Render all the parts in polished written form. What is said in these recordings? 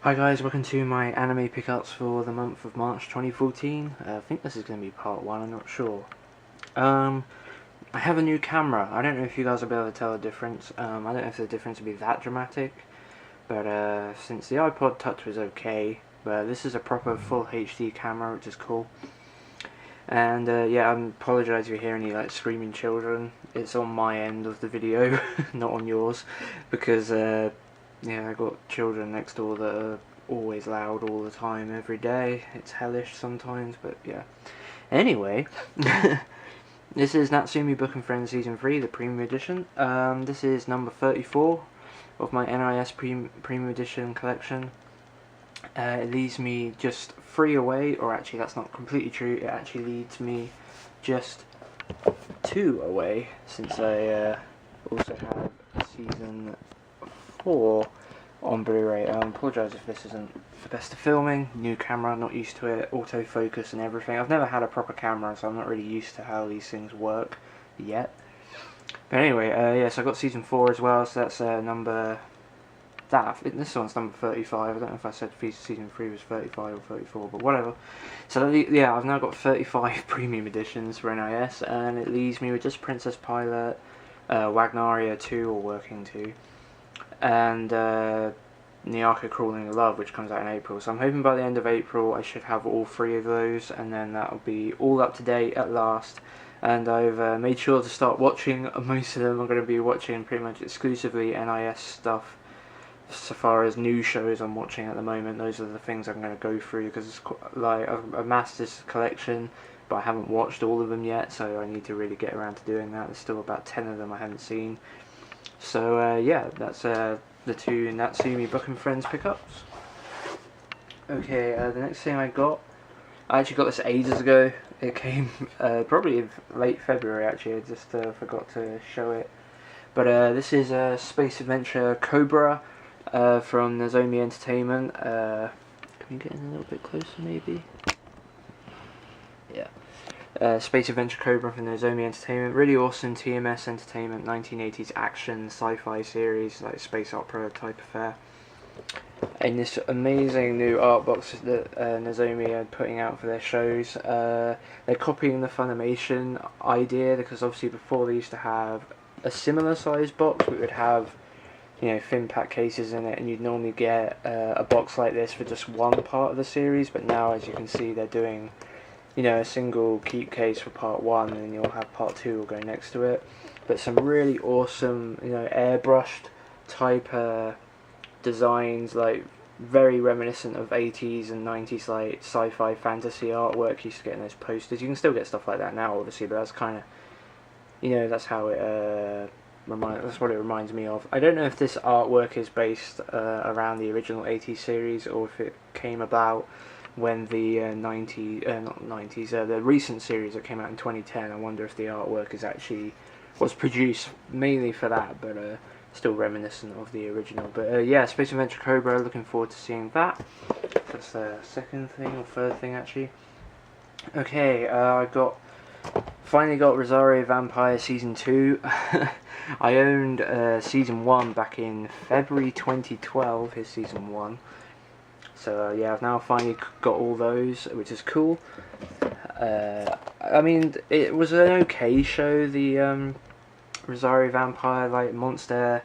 Hi guys, welcome to my anime pickups for the month of March 2014. I think this is going to be part 1, I'm not sure. I have a new camera. I don't know if you guys will be able to tell the difference. I don't know if the difference will be that dramatic. But since the iPod Touch was okay, but this is a proper full HD camera, which is cool. And yeah, I apologise if you hear any like screaming children. It's on my end of the video, not on yours, because yeah, I got children next door that are always loud all the time, every day. It's hellish sometimes, but yeah. Anyway, this is Natsumi Book and Friends Season 3, the Premium Edition. This is number 34 of my NIS Premium Edition collection. It leaves me just 3 away, or actually that's not completely true, it actually leads me just 2 away, since I also have Season 4 on Blu-ray. I apologise if this isn't the best of filming, new camera, not used to it, autofocus and everything. I've never had a proper camera, so I'm not really used to how these things work yet. But anyway, yeah, so I got Season 4 as well, so that's this one's number 35. I don't know if I said Season 3 was 35 or 34, but whatever. So yeah, I've now got 35 premium editions for NIS, and it leaves me with just Princess Pilot, Wagnaria 2 or Working 2, and Nyaka Crawling in Love, which comes out in April. So I'm hoping by the end of April I should have all 3 of those, and then that'll be all up to date at last. And I've made sure to start watching most of them. I'm going to be watching pretty much exclusively NIS stuff. So far as new shows I'm watching at the moment, those are the things I'm going to go through, because it's like I've amassed this collection, but I haven't watched all of them yet, so I need to really get around to doing that. There's still about 10 of them I haven't seen. So yeah, that's the 2 Natsumi Book and Friends pickups. Okay, the next thing I actually got this ages ago. It came probably late February actually, I just forgot to show it. But this is Space Adventure Cobra from Nozomi Entertainment. Can we get in a little bit closer maybe? Yeah. Space Adventure Cobra from Nozomi Entertainment. Really awesome TMS Entertainment 1980s action sci-fi series, like space opera type affair. In this amazing new art box that Nozomi are putting out for their shows. They're copying the Funimation idea, because obviously before they used to have a similar sized box, we would have, you know, fin pack cases in it, and you'd normally get a box like this for just one part of the series. But now, as you can see, they're doing, you know, a single keep case for part 1, and then you'll have part 2 will go next to it. But some really awesome, you know, airbrushed type designs, like very reminiscent of 80s and 90s like sci-fi fantasy artwork you used to get in those posters. You can still get stuff like that now, obviously, but that's kind of, you know, that's how it that's what it reminds me of. I don't know if this artwork is based around the original 80s series, or if it came about when the the recent series that came out in 2010. I wonder if the artwork was produced mainly for that, but still reminiscent of the original. But yeah, Space Adventure Cobra, looking forward to seeing that. That's the second thing, or third thing actually. Okay, I finally got Rosaria Vampire Season 2. I owned Season 1 back in February 2012, his Season 1. So yeah, I've now finally got all those, which is cool. I mean, it was an okay show, the Rosaria Vampire, like monster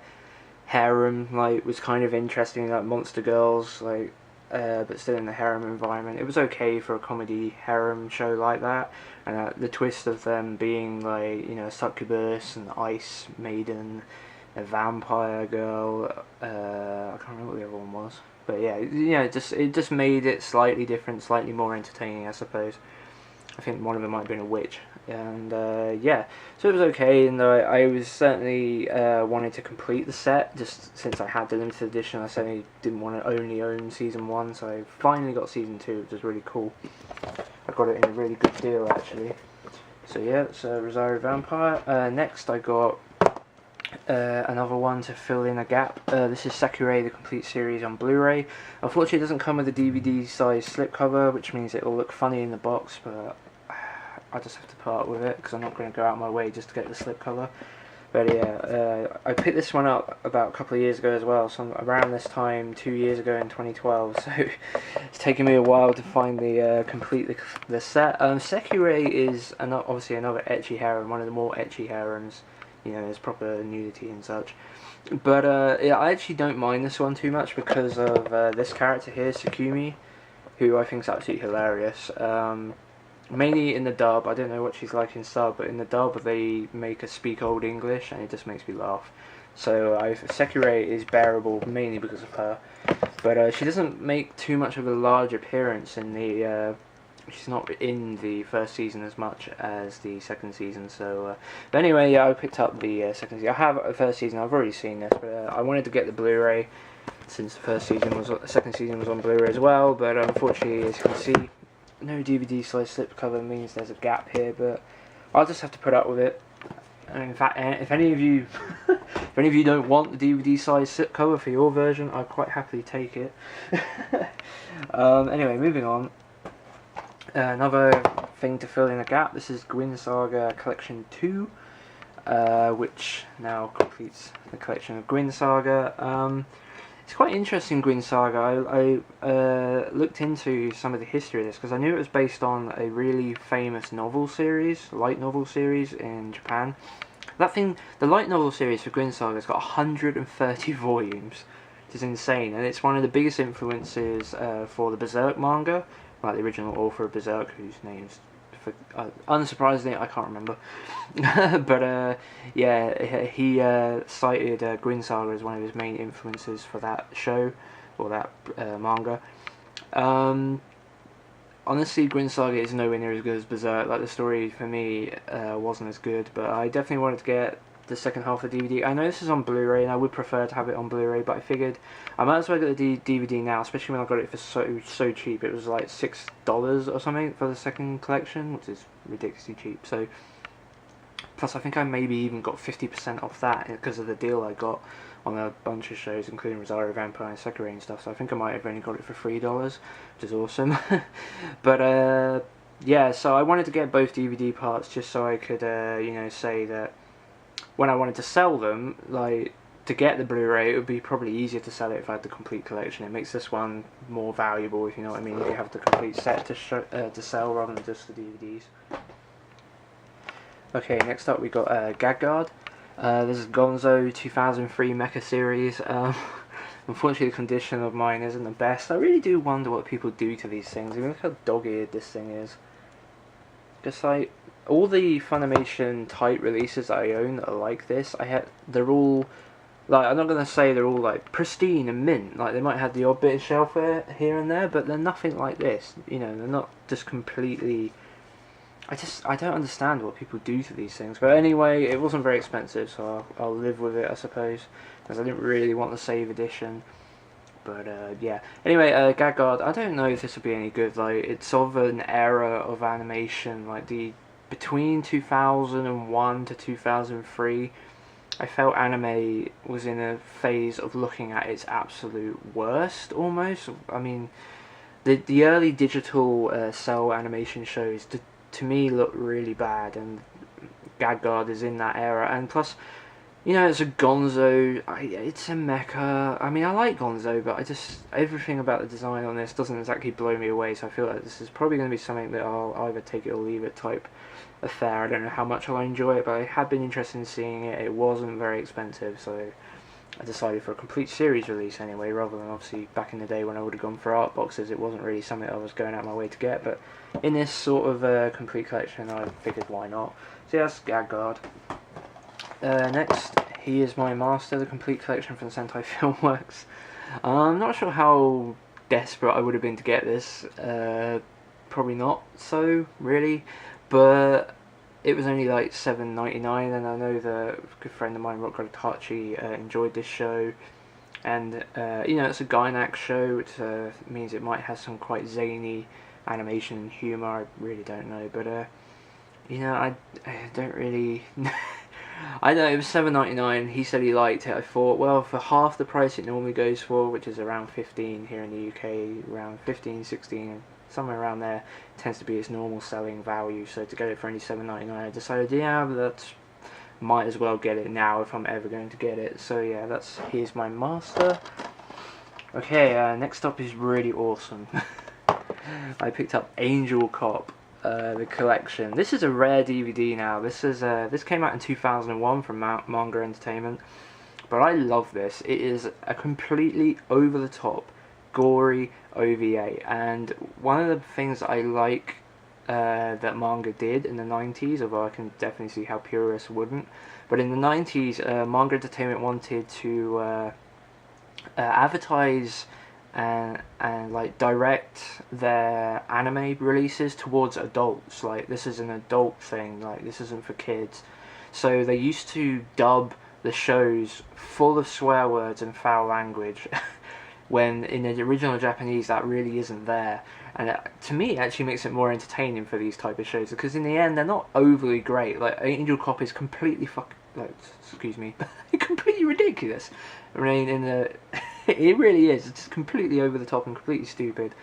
harem, like was kind of interesting, like monster girls, like but still in the harem environment. It was okay for a comedy harem show like that, and the twist of them being like, you know, a succubus, an ice maiden, a vampire girl. I can't remember what the other one was, but yeah, you know, it just made it slightly different, slightly more entertaining, I suppose. I think one of them might have been a witch, and yeah, so it was okay, and I was certainly wanted to complete the set, just since I had the limited edition. I certainly didn't want to only own Season 1, so I finally got Season 2, which is really cool. I got it in a really good deal actually. So yeah, it's Rosaria Vampire. Next I got another one to fill in a gap. This is Sakurai, the complete series on Blu-ray. Unfortunately it doesn't come with a DVD size slipcover, which means it will look funny in the box, but I just have to part with it, because I'm not going to go out my way just to get the slipcover. But yeah, I picked this one up about a couple of years ago as well, so around this time, 2 years ago in 2012, so it's taken me a while to find complete the set. Sakurai is obviously another ecchi harem, one of the more ecchi harems, you know, there's proper nudity and such. But yeah, I actually don't mind this one too much because of this character here, Tsukumi, who I think is absolutely hilarious. Mainly in the dub, I don't know what she's like in sub, but in the dub they make her speak Old English and it just makes me laugh. So Sakurai is bearable mainly because of her, but she doesn't make too much of a large appearance in the. She's not in the first season as much as the second season. So, but anyway, yeah, I picked up the second season. I have a first season. I've already seen this, but I wanted to get the Blu-ray since the second season was on Blu-ray as well. But unfortunately, as you can see, no DVD size slipcover means there's a gap here, but I'll just have to put up with it. And in fact, if any of you don't want the DVD size slipcover for your version, I'd quite happily take it. Anyway, moving on. Another thing to fill in a gap. This is Gwyn Saga Collection 2, which now completes the collection of Gwyn Saga. It's quite interesting, Gwyn Saga. I looked into some of the history of this because I knew it was based on a really famous novel series, light novel series in Japan. The light novel series for Gwyn Saga has got 130 volumes, which is insane, and it's one of the biggest influences for the Berserk manga, like the original author of Berserk, whose name's unsurprisingly I can't remember. But yeah, he cited Gwyn Saga as one of his main influences for that show, or that manga. Honestly, Gwyn Saga is nowhere near as good as Berserk. Like, the story for me wasn't as good, but I definitely wanted to get the second half of the DVD. I know this is on Blu-ray and I would prefer to have it on Blu-ray, but I figured I might as well get the DVD now, especially when I got it for so cheap. It was like $6 or something for the second collection, which is ridiculously cheap. So plus I think I maybe even got 50% off that because of the deal I got on a bunch of shows, including Rosaria Vampire and Sakurai and stuff. So I think I might have only got it for $3, which is awesome. But yeah, so I wanted to get both DVD parts just so I could you know, say that when I wanted to sell them, like, to get the Blu-ray, it would be probably easier to sell it if I had the complete collection. It makes this one more valuable, if you know what I mean, if you have the complete set to sell rather than just the DVDs. Okay, next up we got Gaggard. This is Gonzo 2003 Mecha series. Unfortunately, the condition of mine isn't the best. I really do wonder what people do to these things. I mean, look how dog-eared this thing is. Just like all the Funimation type releases that I own that are like this, they're all, like, I'm not gonna say they're all like pristine and mint. Like, they might have the odd bit of shelfware here and there, but they're nothing like this. You know, they're not just completely. I don't understand what people do to these things. But anyway, it wasn't very expensive, so I'll live with it, I suppose, because I didn't really want the save edition. But yeah. Anyway, Gaggard, I don't know if this will be any good. Like, it's sort of an era of animation, like between 2001 to 2003. I felt anime was in a phase of looking at its absolute worst, almost. I mean, the early digital cell animation shows to me look really bad, and Gaggard is in that era. And plus, you know, it's a Gonzo, it's a mecha. I mean, I like Gonzo, but everything about the design on this doesn't exactly blow me away, so I feel like this is probably going to be something that I'll either take it or leave it type affair. I don't know how much I'll enjoy it, but I have been interested in seeing it. It wasn't very expensive, so I decided for a complete series release anyway, rather than obviously back in the day when I would have gone for art boxes. It wasn't really something I was going out my way to get, but in this sort of complete collection, I figured why not. So yeah, that's Gaggard. Next, he is my master, the complete collection from Sentai Filmworks. I'm not sure how desperate I would have been to get this. Probably not so, really, but it was only like $7.99, and I know that a good friend of mine, Rocco Tachi, enjoyed this show. And you know, it's a Gainax show, which means it might have some quite zany animation and humour. I really don't know, but you know, I don't really. I know it was $7.99. He said he liked it. I thought, well, for half the price it normally goes for, which is around 15 here in the UK, around 15, 16, somewhere around there, tends to be its normal selling value. So to get it for only $7.99, I decided, yeah, might as well get it now if I'm ever going to get it. So yeah, here's my master. Okay, next up is really awesome. I picked up Angel Cop, the collection. This is a rare DVD now. This came out in 2001 from Manga Entertainment, but I love this. It is a completely over-the-top, gory OVA, and one of the things I like that manga did in the 90s, although I can definitely see how purists wouldn't, but in the 90s, Manga Entertainment wanted to advertise and like direct their anime releases towards adults. Like, this is an adult thing, like this isn't for kids. So they used to dub the shows full of swear words and foul language when in the original Japanese that really isn't there. And to me, it actually makes it more entertaining for these type of shows, because in the end they're not overly great. Like, Angel Cop is completely completely ridiculous. I mean, it really is. It's completely over the top and completely stupid.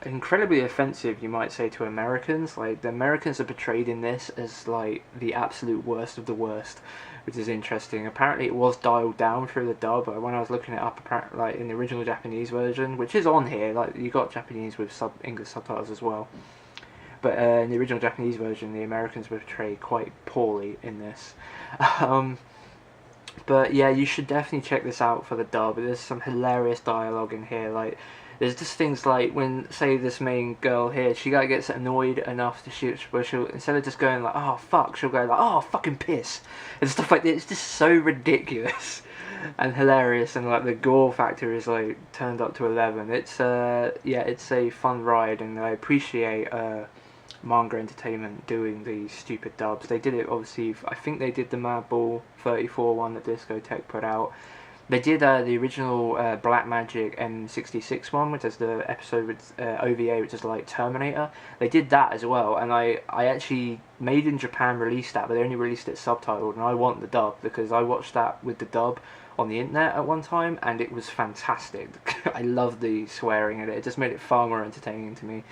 Incredibly offensive, you might say, to Americans. Like, the Americans are portrayed in this as like the absolute worst of the worst, which is interesting. Apparently it was dialed down through the dub. When I was looking it up, apparently, like in the original Japanese version, which is on here, like you got Japanese with English subtitles as well, but in the original Japanese version, the Americans were portrayed quite poorly in this. But yeah, you should definitely check this out for the dub. There's some hilarious dialogue in here. Like, there's just things like when, say, this main girl here, she like gets annoyed enough to shoot, where she'll, instead of just going like, oh fuck, she'll go like, oh fucking piss, and stuff like that. It's just so ridiculous and hilarious, and like the gore factor is like turned up to 11. It's yeah, it's a fun ride, and I appreciate Manga Entertainment doing these stupid dubs. They did it, obviously, I think they did the Mad Ball 34 one that Discotek put out. They did the original Black Magic M66 one, which is the episode with OVA, which is like Terminator. They did that as well, and I actually, Made in Japan released that, but they only released it subtitled, and I want the dub, because I watched that with the dub on the internet at one time, and it was fantastic. I loved the swearing in it. It just made it far more entertaining to me.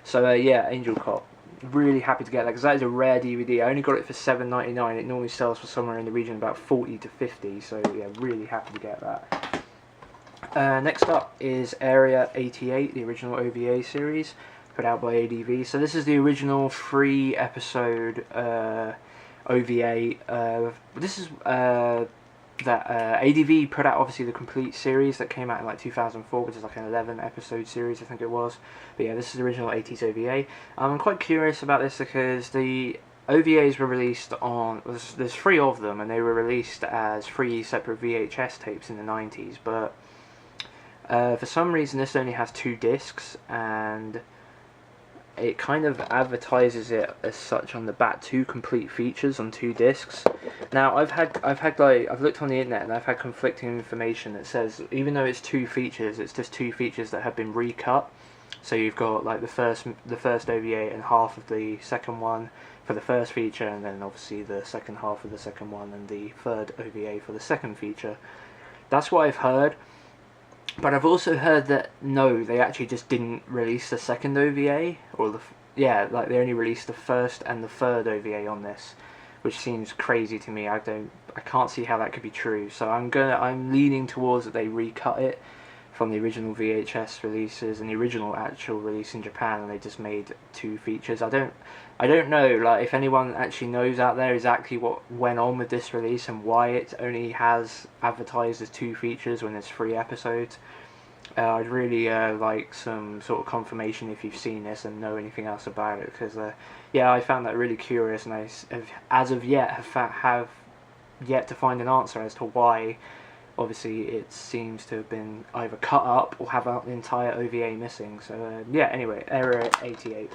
So yeah, Angel Cop. Really happy to get that, because that is a rare DVD. I only got it for $7.99. It normally sells for somewhere in the region of about 40 to 50. So yeah, really happy to get that. Next up is Area 88, the original OVA series put out by ADV. So this is the original 3-episode OVA. This is that ADV put out, obviously, the complete series that came out in like 2004, which is like an 11-episode series, I think it was. But yeah, this is the original 80s OVA. I'm quite curious about this because the OVAs were released on, there's 3 of them, and they were released as 3 separate VHS tapes in the 90s, but for some reason this only has 2 discs, and it kind of advertises it as such on the back, 2 complete features on 2 discs. Now I've looked on the internet, and I've had conflicting information that says even though it's 2 features, it's just 2 features that have been recut. So you've got like the first OVA and half of the second one for the first feature, and then obviously the second half of the second one and the third OVA for the second feature. That's what I've heard. But I've also heard that no, they actually just didn't release the second OVA, or yeah, like they only released the first and the third OVA on this, which seems crazy to me. I can't see how that could be true. So I'm leaning towards that they recut it from the original VHS releases and the original actual release in Japan, and they just made 2 features. I don't know, like, if anyone actually knows out there exactly what went on with this release and why it only has advertised as 2 features when there's 3 episodes. I'd really like some sort of confirmation if you've seen this and know anything else about it, because yeah, I found that really curious, and I as of yet have yet to find an answer as to why. Obviously it seems to have been either cut up or have the entire OVA missing. So yeah, anyway, Area 88.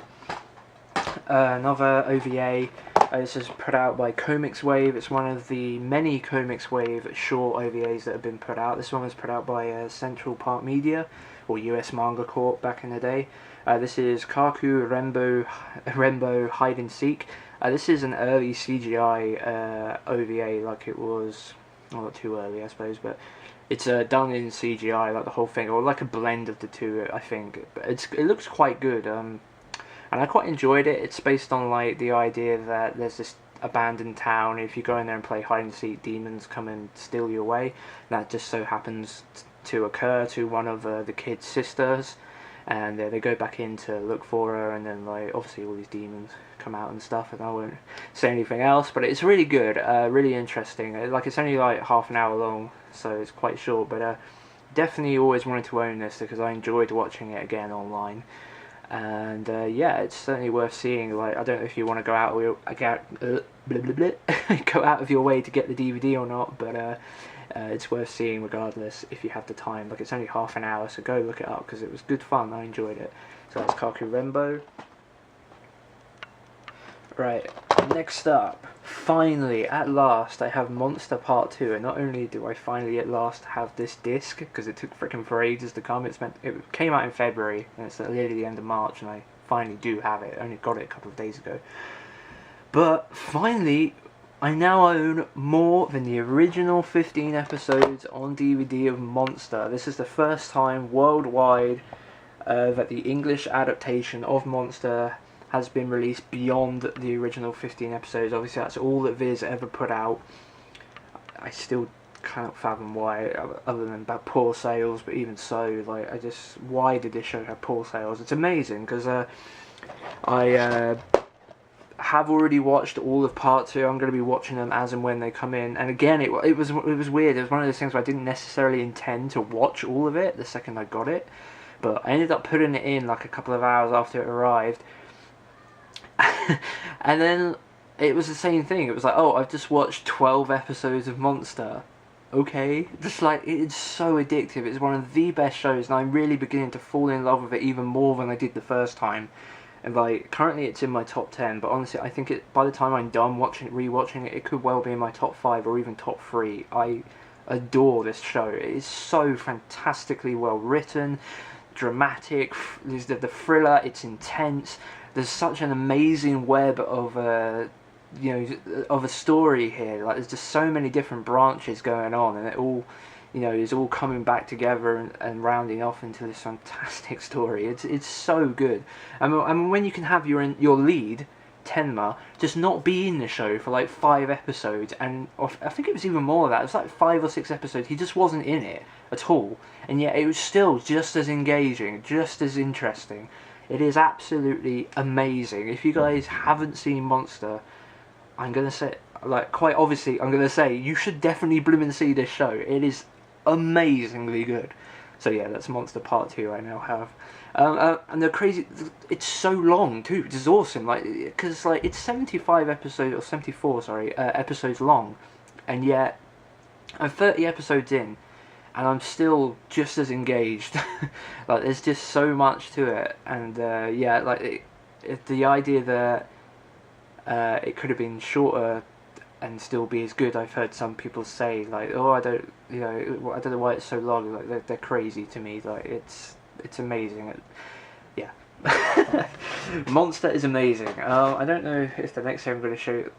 Another OVA, this is put out by Comics Wave. It's one of the many Comics Wave short OVAs that have been put out. This one was put out by Central Park Media, or US Manga Corp back in the day. This is Kakurembo Hide and Seek. This is an early CGI OVA, like it was, well, not too early I suppose, but it's done in CGI, like the whole thing, or like a blend of the two, I think. But it looks quite good, and I quite enjoyed it. It's based on like the idea that there's this abandoned town. If you go in there and play hide and seek, demons come and steal you away. That just so happens to occur to one of the kid's sisters, and they go back in to look for her, and then like obviously all these demons come out and stuff, and I won't say anything else, but it's really good, really interesting. Like, it's only like half an hour long, so it's quite short, but definitely always wanted to own this because I enjoyed watching it again online. And yeah, it's certainly worth seeing. Like, I don't know if you want to go out of your go out of your way to get the DVD or not, but it's worth seeing regardless if you have the time. Like, it's only half an hour, so go look it up because it was good fun. I enjoyed it. So that's Kakurembo. Right, next up, finally, at last, I have Monster Part 2, and not only do I finally at last have this disc, because it took freaking for ages to come. It came out in February, and it's nearly the end of March, and I finally do have it. I only got it a couple of days ago. But finally, I now own more than the original 15 episodes on DVD of Monster. This is the first time worldwide that the English adaptation of Monster has been released beyond the original 15 episodes. Obviously, that's all that Viz ever put out. I still cannot fathom why, other than about poor sales, but even so, like, why did this show have poor sales? It's amazing, because I have already watched all of Part 2. I'm going to be watching them as and when they come in, and again, it was weird. It was one of those things where I didn't necessarily intend to watch all of it the second I got it, but I ended up putting it in like a couple of hours after it arrived. And then it was the same thing. It was like, oh, I've just watched 12 episodes of Monster. Okay, just like, it's so addictive. It's one of the best shows, and I'm really beginning to fall in love with it even more than I did the first time. And like, currently it's in my top 10, but honestly, I think by the time I'm done rewatching it, it could well be in my top 5 or even top 3. I adore this show. It is so fantastically well written, dramatic. There's the thriller. It's intense. There's such an amazing web of of a story here. Like, there's just so many different branches going on, and it all, is all coming back together and rounding off into this fantastic story. It's so good. I mean, when you can have your lead, Tenma, just not be in the show for like 5 episodes, and I think it was even more of that. It was like 5 or 6 episodes. He just wasn't in it at all, and yet it was still just as engaging, just as interesting. It is absolutely amazing. If you guys haven't seen Monster, I'm going to say, like, quite obviously, I'm going to say, you should definitely blooming see this show. It is amazingly good. So yeah, that's Monster Part 2 I now have. And the crazy, it's so long too, which is awesome. Like, because like, it's 75 episodes, or 74, sorry, episodes long. And yet, I'm 30 episodes in, and I'm still just as engaged. Like, there's just so much to it, and yeah, like the idea that it could have been shorter and still be as good. I've heard some people say, like, oh, I don't know why it's so long. Like, they're crazy to me. Like, it's amazing. Yeah. Monster is amazing. I don't know if the next thing I'm going to show you,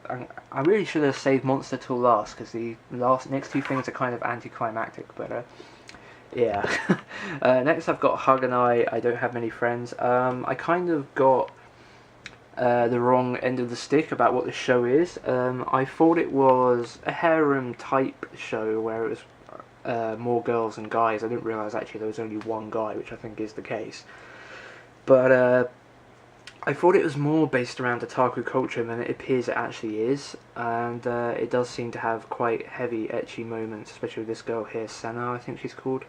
I really should have saved Monster till last, because the next 2 things are kind of anticlimactic, but yeah. Next I've got Hug and I Don't Have Many Friends. I kind of got the wrong end of the stick about what the show is. I thought it was a harem type show where it was more girls than guys. I didn't realise actually there was only one guy, which I think is the case. But I thought it was more based around otaku culture than it appears it actually is, and it does seem to have quite heavy ecchi moments, especially with this girl here, Senna, I think she's called.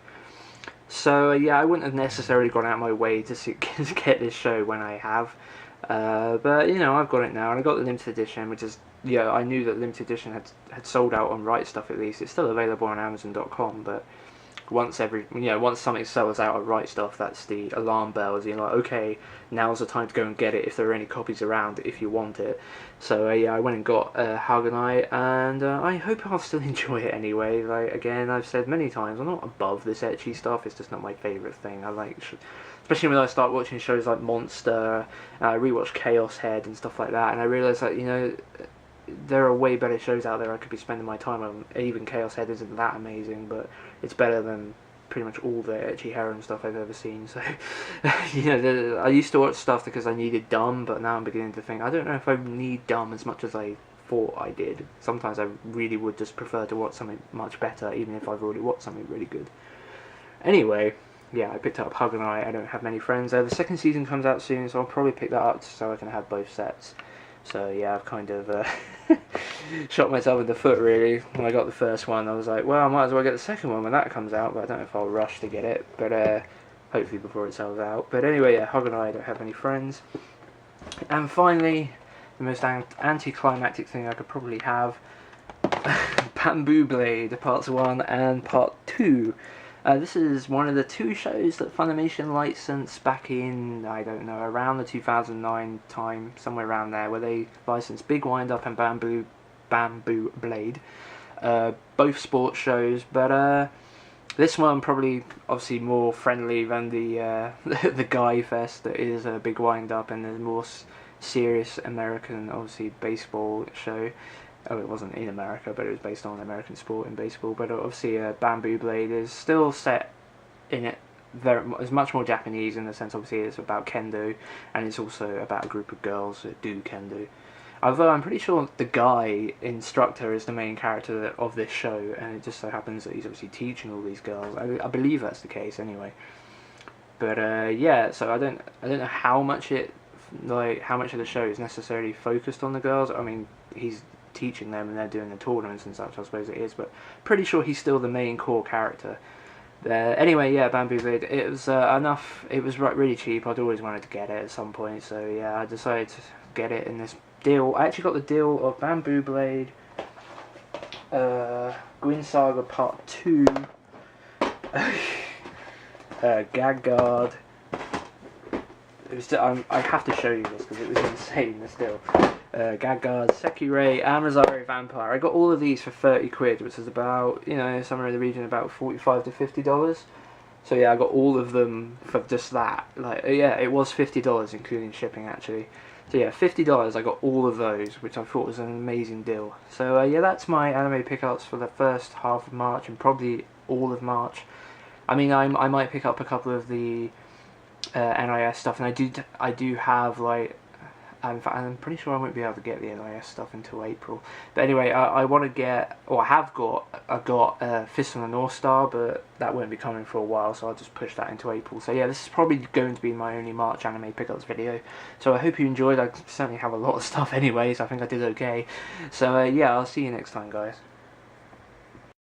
So yeah, I wouldn't have necessarily gone out of my way to get this show when I have, but I've got it now, and I got the limited edition, which is, I knew that limited edition had sold out on Right Stuff at least. It's still available on Amazon.com, but once something sells out at Right Stuff, that's the alarm bells. Like, okay, now's the time to go and get it if there are any copies around if you want it. So yeah, I went and got Haganai, and I hope I'll still enjoy it anyway. Like, again, I've said many times, I'm not above this ecchi stuff. It's just not my favourite thing. I like, especially when I start watching shows like Monster, I rewatch Chaos Head and stuff like that, and I realise that there are way better shows out there I could be spending my time on. Even Chaos Head isn't that amazing, but it's better than pretty much all the ecchi harem stuff I've ever seen. So, I used to watch stuff because I needed dumb, but now I'm beginning to think, I don't know if I need dumb as much as I thought I did. Sometimes I really would just prefer to watch something much better, even if I've already watched something really good. Anyway, yeah, I picked up Hug and I Don't Have Many Friends. The second season comes out soon, so I'll probably pick that up so I can have both sets. So yeah, I've kind of shot myself in the foot really. When I got the first one, I was like, well, I might as well get the second one when that comes out, but I don't know if I'll rush to get it, but hopefully before it sells out. But anyway, yeah, Hug and I Don't Have Any Friends. And finally, the most anticlimactic thing I could probably have, Bamboo Blade, Parts 1 and Part 2. This is one of the 2 shows that Funimation licensed back in, I don't know, around the 2009 time, somewhere around there, where they licensed Big Wind Up and Bamboo Blade. Both sports shows, but this one probably obviously more friendly than the the Guy Fest that is a Big Wind Up, and the more serious American, obviously, baseball show. Oh, it wasn't in America, but it was based on American sport in baseball. But obviously, Bamboo Blade is still set in it. It's much more Japanese in the sense, obviously, it's about Kendo, and it's also about a group of girls that do Kendo. Although I'm pretty sure the guy instructor is the main character of this show, and it just so happens that he's obviously teaching all these girls. I believe that's the case anyway. But yeah, so I don't know how much of the show is necessarily focused on the girls. I mean, he's teaching them and they're doing the tournaments and such, I suppose it is, but pretty sure he's still the main core character. Anyway, yeah, Bamboo Blade, it was enough. It was really cheap. I'd always wanted to get it at some point, so yeah, I decided to get it in this deal. I actually got the deal of Bamboo Blade, Gwyn Saga Part 2, Gaggard. It was I have to show you this because it was insane, this deal. Gaggard, Sakurai, and Rosaria Vampire. I got all of these for 30 quid, which is about, you know, somewhere in the region of about $45 to $50. So yeah, I got all of them for just that. Like, yeah, it was $50 including shipping actually. So yeah, $50, I got all of those, which I thought was an amazing deal. So yeah, that's my anime pickups for the first half of March and probably all of March. I mean, I might pick up a couple of the NIS stuff, and I do have, like, I'm pretty sure I won't be able to get the NIS stuff until April. But anyway, I want to get, or I've got Fist of the North Star, but that won't be coming for a while, so I'll just push that into April. So yeah, this is probably going to be my only March anime pickups video. So I hope you enjoyed. I certainly have a lot of stuff anyway, so I think I did okay. So yeah, I'll see you next time, guys.